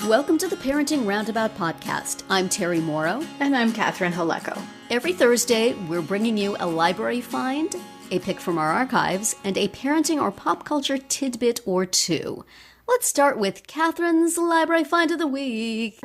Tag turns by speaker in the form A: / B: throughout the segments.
A: Welcome to the Parenting Roundabout podcast. I'm Terry Morrow.
B: And I'm Catherine Haleko.
A: Every Thursday, we're bringing you a library find, a pick from our archives, and a parenting or pop culture tidbit or two. Let's start with Catherine's library find of the week.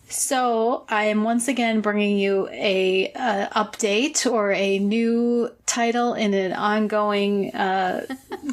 B: So I am once again bringing you a update or a new title in an ongoing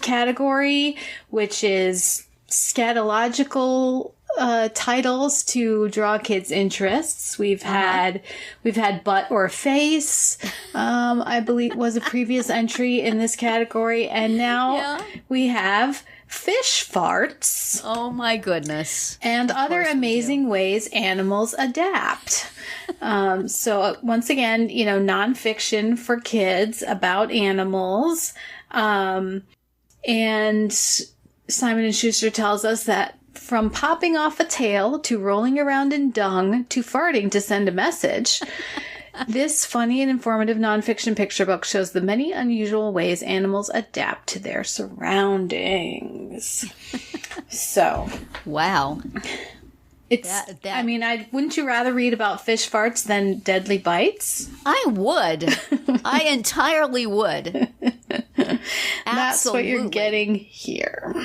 B: category, which is scatological titles to draw kids' interests. We've had butt or face, I believe was a previous entry in this category, and now we have fish farts.
A: Oh my goodness.
B: And other amazing ways animals adapt. So once again, nonfiction for kids about animals. And Simon & Schuster tells us that from popping off a tail to rolling around in dung to farting to send a message, this funny and informative nonfiction picture book shows the many unusual ways animals adapt to their surroundings. So,
A: wow.
B: It's, wouldn't you rather read about fish farts than deadly bites?
A: I would. I entirely would.
B: That's what you're getting here.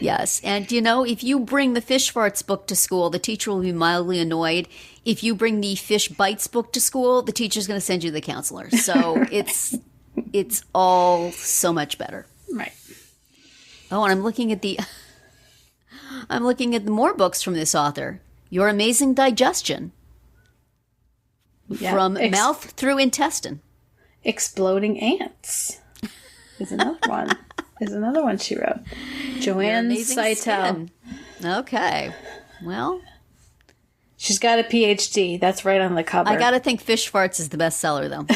A: Yes. And, if you bring the fish farts book to school, the teacher will be mildly annoyed. If you bring the fish bites book to school, the teacher's going to send you to the counselor. So it's all so much better.
B: Right.
A: Oh, and I'm looking at the more books from this author. Your Amazing Digestion. From mouth through intestine.
B: Exploding Ants is another one. She wrote. Joanne Seitel.
A: Okay. Well,
B: she's got a PhD. That's right on the cover.
A: I got to think Fish Farts is the bestseller, though.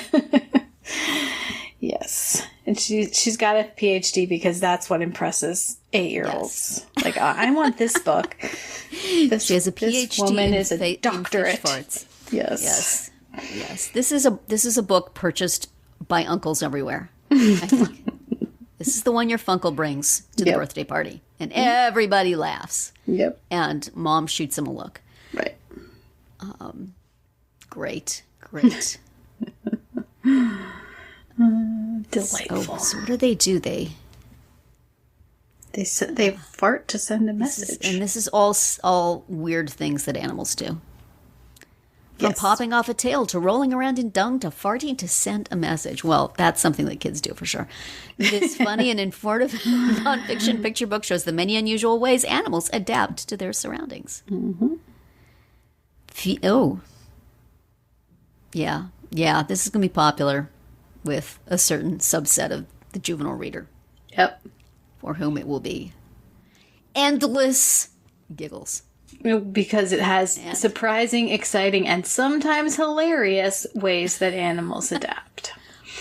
B: Yes. And she's got a PhD because that's what impresses 8-year-olds. Yes. Like, I want this book.
A: She has a PhD.
B: This woman is a doctorate.
A: In fish farts.
B: Yes.
A: Yes. This is a book purchased by uncles everywhere. I think. This is the one your funkle brings to the birthday party. And everybody laughs.
B: Yep.
A: And mom shoots him a look.
B: Right.
A: Great.
B: Delightful.
A: So what do they do? They
B: fart to send a message.
A: This is all weird things that animals do. From popping off a tail to rolling around in dung to farting to send a message. Well, that's something that kids do for sure. This funny and informative nonfiction picture book shows the many unusual ways animals adapt to their surroundings.
B: Mm-hmm.
A: Yeah, this is going to be popular with a certain subset of the juvenile reader.
B: Yep.
A: For whom it will be endless giggles.
B: Because it has surprising, exciting, and sometimes hilarious ways that animals adapt.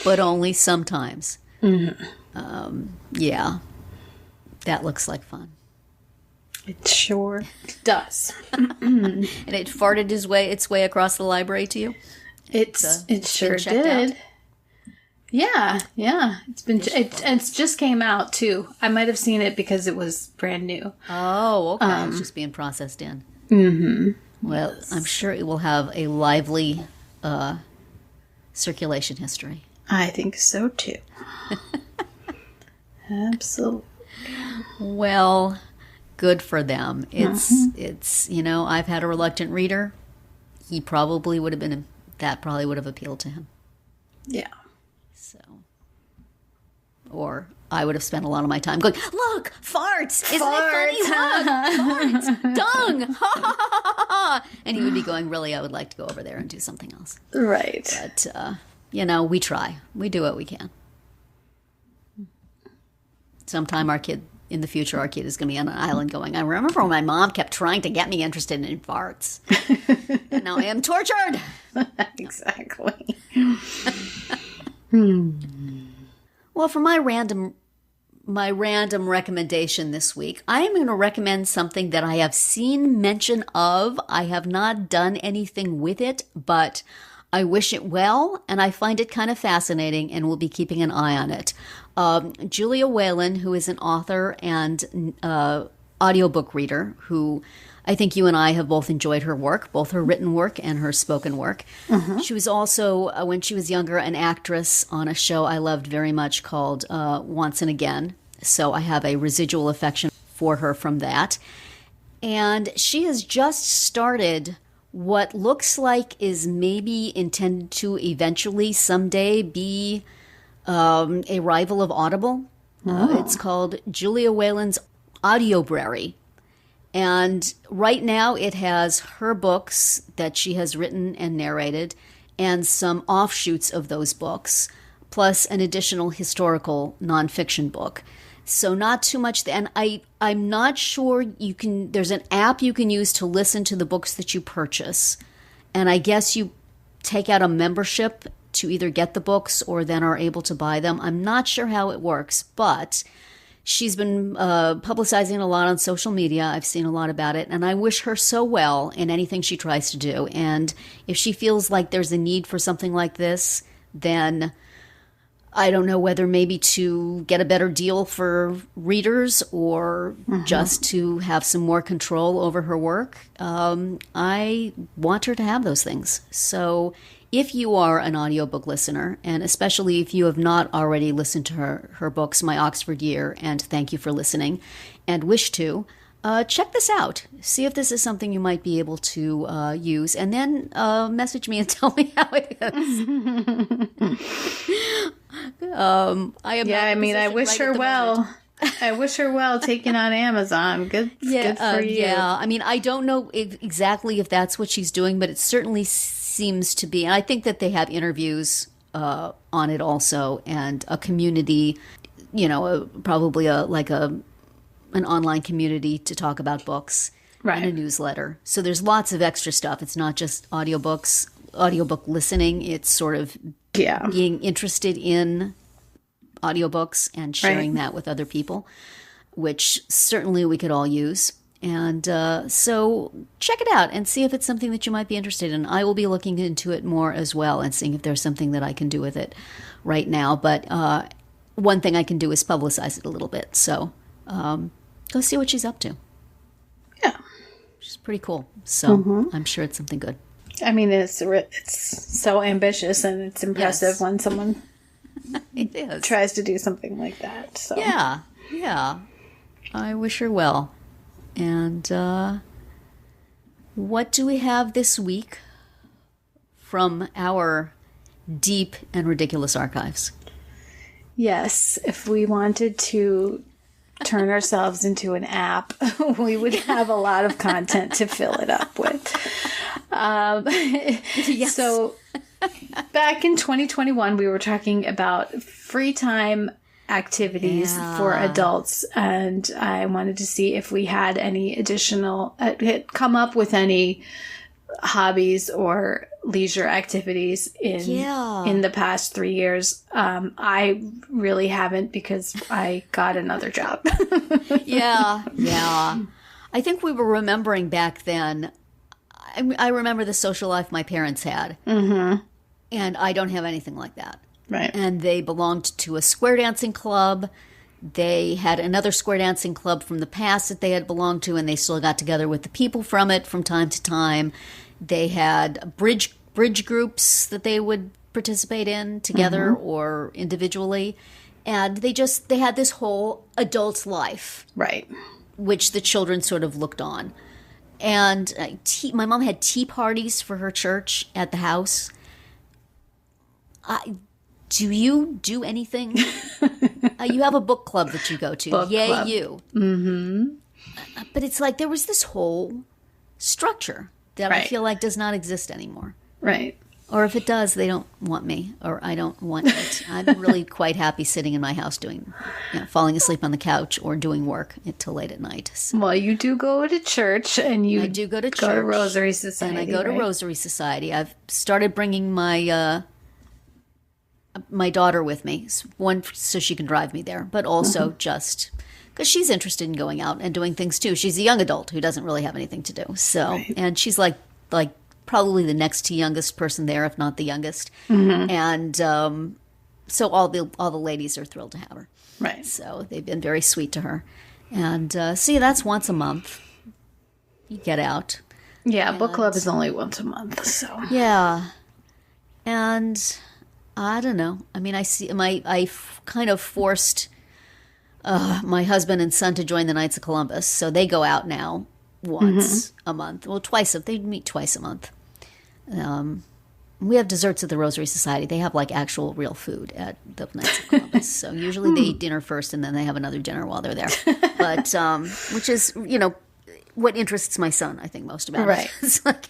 A: But only sometimes.
B: Mm-hmm.
A: Yeah. That looks like fun.
B: It sure does.
A: And it farted its way across the library to you?
B: It sure did. Out? Yeah. It's just came out too. I might have seen it because it was brand new.
A: Oh, okay. It's just being processed in.
B: Mm-hmm.
A: Well, yes. I'm sure it will have a lively circulation history.
B: I think so too. Absolutely.
A: Well, good for them. It's I've had a reluctant reader. He probably would have that probably would have appealed to him.
B: Yeah.
A: Or I would have spent a lot of my time going, look, farts! Isn't it funny? Look, farts! Dung! Ha ha ha ha! And he would be going, really, I would like to go over there and do something else.
B: Right.
A: But, we try. We do what we can. Sometime in the future, our kid is going to be on an island going, I remember when my mom kept trying to get me interested in farts. And now I am tortured!
B: Exactly.
A: Well, for my random recommendation this week, I am going to recommend something that I have seen mention of. I have not done anything with it, but I wish it well, and I find it kind of fascinating and will be keeping an eye on it. Julia Whalen, who is an author and audiobook reader who I think you and I have both enjoyed her work, both her written work and her spoken work. She was also, when she was younger, an actress on a show I loved very much called Once and Again. So I have a residual affection for her from that. And she has just started what looks like is maybe intended to eventually someday be a rival of Audible. It's called Julia Whelan's Audiobrary. And right now it has her books that she has written and narrated and some offshoots of those books, plus an additional historical nonfiction book. So not too much. And I'm not sure there's an app you can use to listen to the books that you purchase. And I guess you take out a membership to either get the books or then are able to buy them. I'm not sure how it works, but she's been publicizing a lot on social media. I've seen a lot about it, and I wish her so well in anything she tries to do. And if she feels like there's a need for something like this, then I don't know whether maybe to get a better deal for readers or just to have some more control over her work. I want her to have those things. So if you are an audiobook listener, and especially if you have not already listened to her books, My Oxford Year and Thank You for Listening, and wish to, check this out. See if this is something you might be able to use, and then message me and tell me how it is.
B: I wish her well. I wish her well taking on Amazon. Good for you.
A: Yeah, I mean, I don't know exactly if that's what she's doing, but it certainly seems to be. And I think that they have interviews on it also, and a community, probably an online community to talk about books, right, and a newsletter. So there's lots of extra stuff. It's not just audiobook listening. It's sort of being interested in audiobooks and sharing that with other people, which certainly we could all use. And so check it out and see if it's something that you might be interested in. I will be looking into it more as well and seeing if there's something that I can do with it right now. But one thing I can do is publicize it a little bit. So go see what she's up to.
B: Yeah.
A: She's pretty cool. So I'm sure it's something good.
B: I mean, it's so ambitious, and it's impressive when someone
A: it is.
B: Tries to do something like that. So.
A: Yeah. I wish her well. And what do we have this week from our deep and ridiculous archives?
B: Yes, if we wanted to turn ourselves into an app, we would have a lot of content to fill it up with.
A: Yes.
B: So back in 2021, we were talking about free time activities for adults, and I wanted to see if we had any additional, come up with any hobbies or leisure activities in the past 3 years. I really haven't, because I got another job.
A: Yeah. I think we were remembering back then. I remember the social life my parents had, and I don't have anything like that.
B: Right.
A: And they belonged to a square dancing club. They had another square dancing club from the past that they had belonged to, and they still got together with the people from it from time to time. They had bridge groups that they would participate in together or individually. And they had this whole adult life.
B: Right.
A: Which the children sort of looked on. And my mom had tea parties for her church at the house. Do you do anything? You have a book club that you go to.
B: Book club.
A: You. Mm-hmm. But it's like there was this whole structure that I feel like does not exist anymore.
B: Right.
A: Or if it does, they don't want me, or I don't want it. I'm really quite happy sitting in my house falling asleep on the couch or doing work until late at night. So.
B: Well, you do go to church, and I
A: do go to church.
B: Go to Rosary Society,
A: and I go to Rosary Society. I've started bringing my daughter with me, one so she can drive me there, but also just because she's interested in going out and doing things too. She's a young adult who doesn't really have anything to do. So, and she's like probably the next to youngest person there, if not the youngest. And so all the ladies are thrilled to have her.
B: Right.
A: So they've been very sweet to her. And see, that's once a month. You get out.
B: Yeah, book club is only once a month, so.
A: Yeah. And I don't know. I mean, I kind of forced my husband and son to join the Knights of Columbus, so they go out now once a month. Well, they meet twice a month. We have desserts at the Rosary Society. They have like actual real food at the Knights of Columbus. So usually they eat dinner first and then they have another dinner while they're there. But, which is, what interests my son, I think, most about it. It's like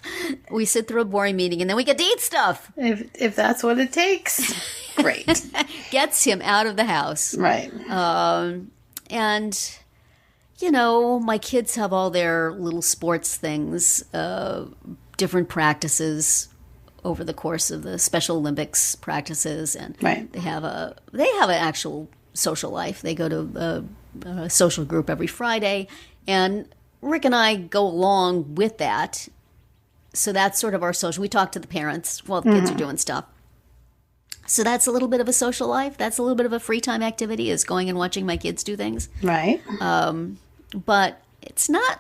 A: we sit through a boring meeting and then we get to eat stuff.
B: If that's what it takes, great.
A: Gets him out of the house.
B: Right.
A: And, my kids have all their little sports things, different practices over the course of the Special Olympics practices, and they have an actual social life. They go to a social group every Friday, and Rick and I go along with that. So that's sort of our social. We talk to the parents while the kids are doing stuff. So that's a little bit of a social life. That's a little bit of a free time activity, is going and watching my kids do things.
B: Right.
A: But it's not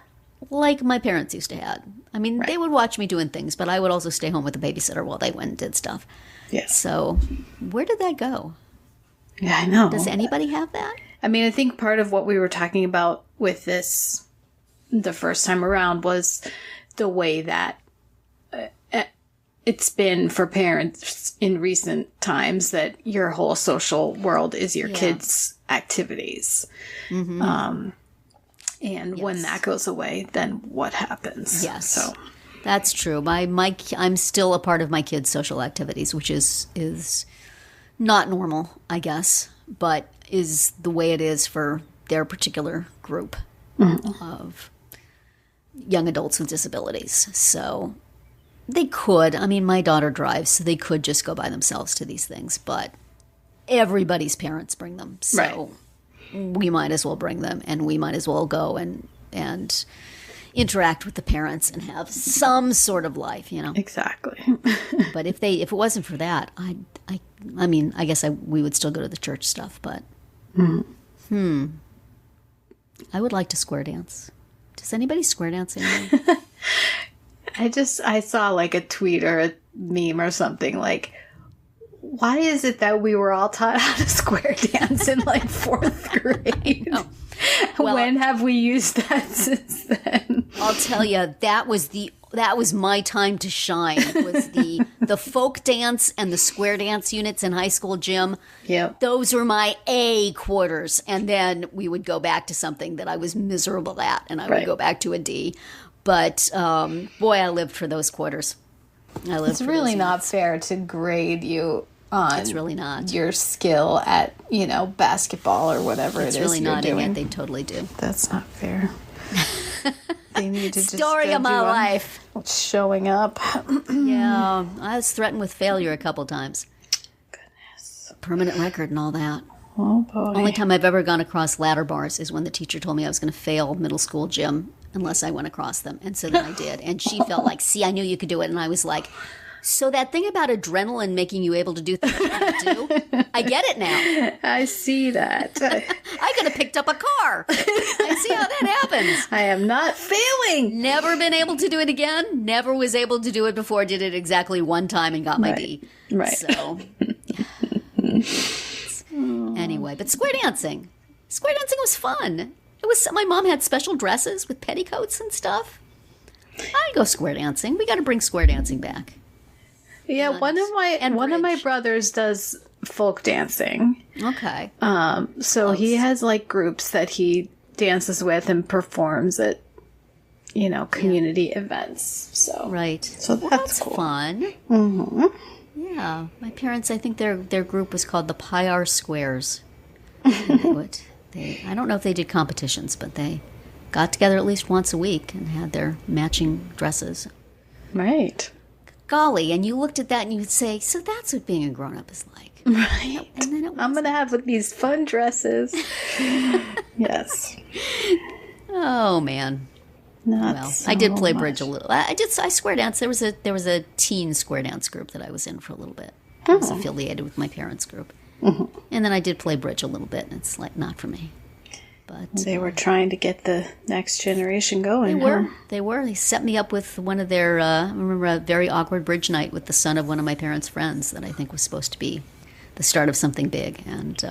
A: like my parents used to have. I mean, they would watch me doing things, but I would also stay home with the babysitter while they went and did stuff.
B: Yes.
A: So where did that go?
B: Yeah, I know.
A: Does anybody have that?
B: I mean, I think part of what we were talking about with this the first time around was the way that it's been for parents in recent times, that your whole social world is your kids' activities. Mm-hmm. And when that goes away, then what happens?
A: Yes.
B: So
A: that's true. I'm still a part of my kids' social activities, which is not normal, I guess, but is the way it is for their particular group of young adults with disabilities. So they could. I mean, my daughter drives, so they could just go by themselves to these things, but everybody's parents bring them. So we might as well bring them, and we might as well go and interact with the parents and have some sort of life,
B: Exactly.
A: But if it wasn't for that, I mean, I guess we would still go to the church stuff, but I would like to square dance. Does anybody square dance anymore?
B: I saw like a tweet or a meme or something like, why is it that we were all taught how to square dance in like 4th grade? Well, when have we used that since then?
A: I'll tell you, that was my time to shine. Was the folk dance and the square dance units in high school gym.
B: Yep.
A: Those were my A quarters, and then we would go back to something that I was miserable at, and I would go back to a D. But boy, I lived for those quarters.
B: It's really not fair to grade you on
A: it's really not
B: your skill at basketball or whatever it is
A: really
B: you're
A: not,
B: doing.
A: and yet they totally do.
B: That's not fair. They need to just
A: story of my life.
B: Showing up.
A: Yeah, I was threatened with failure a couple times.
B: Goodness.
A: Permanent record and all that.
B: Oh boy.
A: Only time I've ever gone across ladder bars is when the teacher told me I was going to fail middle school gym unless I went across them. And so then I did. And she felt like, see, I knew you could do it. And I was like, so that thing about adrenaline making you able to do things you can't do, I get it now.
B: I see that.
A: I could have picked up a car. I see how that happens.
B: I am not failing.
A: Never been able to do it again. Never was able to do it before. Did it exactly one time and got my D.
B: Right.
A: So, anyway, but square dancing. Square dancing was fun. My mom had special dresses with petticoats and stuff. I'd go square dancing. We got to bring square dancing back.
B: Yeah, one of my brothers does folk dancing.
A: Okay.
B: So he has like groups that he dances with and performs at community events. So So that's cool.
A: Fun.
B: Mm-hmm.
A: Yeah, my parents, I think their group was called the Pyar Squares. I don't know if they did competitions, but they got together at least once a week and had their matching dresses.
B: Right.
A: Golly, and you looked at that and you would say, so that's what being a grown-up is like.
B: Right.
A: And then
B: I'm going to have these fun dresses. Yes.
A: Oh, man. I did play bridge a little. I square dance. There was a teen square dance group that I was in for a little bit. I was affiliated with my parents' group. Mm-hmm. And then I did play bridge a little bit, and it's like not for me. But
B: they were trying to get the next generation going.
A: They were. They set me up with one of their, I remember a very awkward bridge night with the son of one of my parents' friends that I think was supposed to be the start of something big, and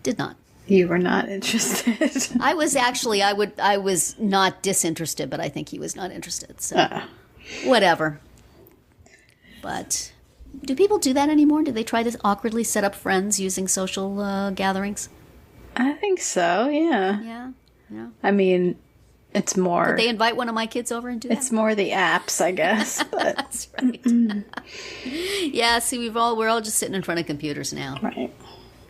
A: did not.
B: You were not interested.
A: I was actually, I was not disinterested, but I think he was not interested. So, whatever. But do people do that anymore? Do they try to awkwardly set up friends using social gatherings?
B: I think so, yeah.
A: Yeah.
B: I mean, it's more...
A: Did they invite one of my kids over and do that?
B: It's more the apps, I guess. But...
A: That's right. Yeah, see, we're all just sitting in front of computers now.
B: Right.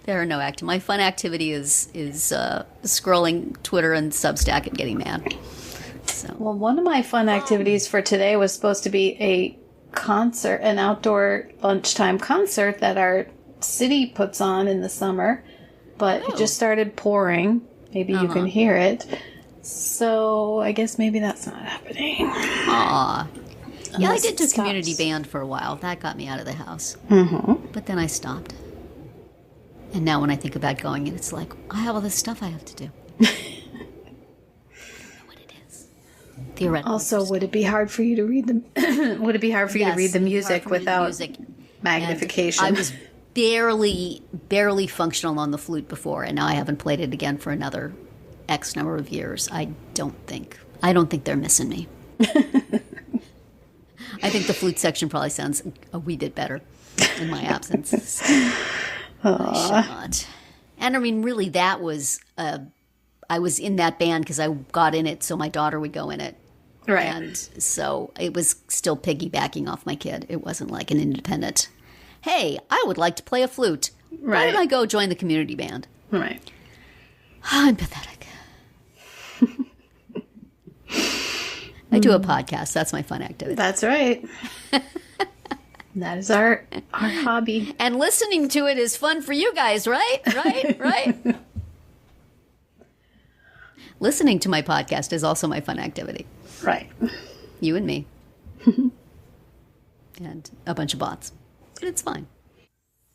A: There are no active. My fun activity is scrolling Twitter and Substack and getting mad. So.
B: Well, one of my fun activities for today was supposed to be a concert, an outdoor lunchtime concert that our city puts on in the summer. But it just started pouring. Maybe you can hear it. So I guess maybe that's not happening.
A: Aw. Yeah, I did do community band for a while. That got me out of the house. Mm-hmm. But then I stopped. And now when I think about going in, it's like, I have all this stuff I have to do. I don't know what it is. Theoretically.
B: Also, would it be hard for you to read the would it be hard for you to read the music without magnification?
A: And I was barely functional on the flute before, and now I haven't played it again for another X number of years. I don't think they're missing me. I think the flute section probably sounds a wee bit better in my absence. So I should not. And I mean, really, that was I was in that band because I got in it so my daughter would go in it.
B: Right.
A: And so it was still piggybacking off my kid. It wasn't like an independent, hey, I would like to play a flute.
B: Right.
A: Why don't I go join the community band?
B: Right.
A: I'm pathetic. I do a podcast. That's my fun activity.
B: That's right. That is our hobby.
A: And listening to it is fun for you guys, right? Right? Listening to my podcast is also my fun activity.
B: Right.
A: You and me. And a bunch of bots. But it's fine.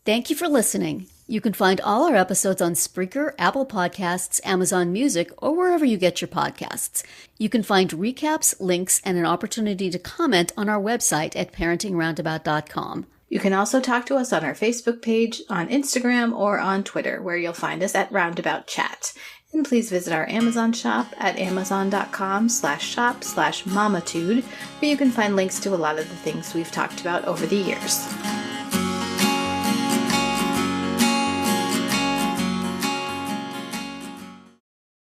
A: Thank you for listening. You can find all our episodes on Spreaker, Apple Podcasts, Amazon Music, or wherever you get your podcasts. You can find recaps, links, and an opportunity to comment on our website at parentingroundabout.com.
B: You can also talk to us on our Facebook page, on Instagram, or on Twitter, where you'll find us at Roundabout Chat. And please visit our Amazon shop at amazon.com/shop/mamatude, where you can find links to a lot of the things we've talked about over the years.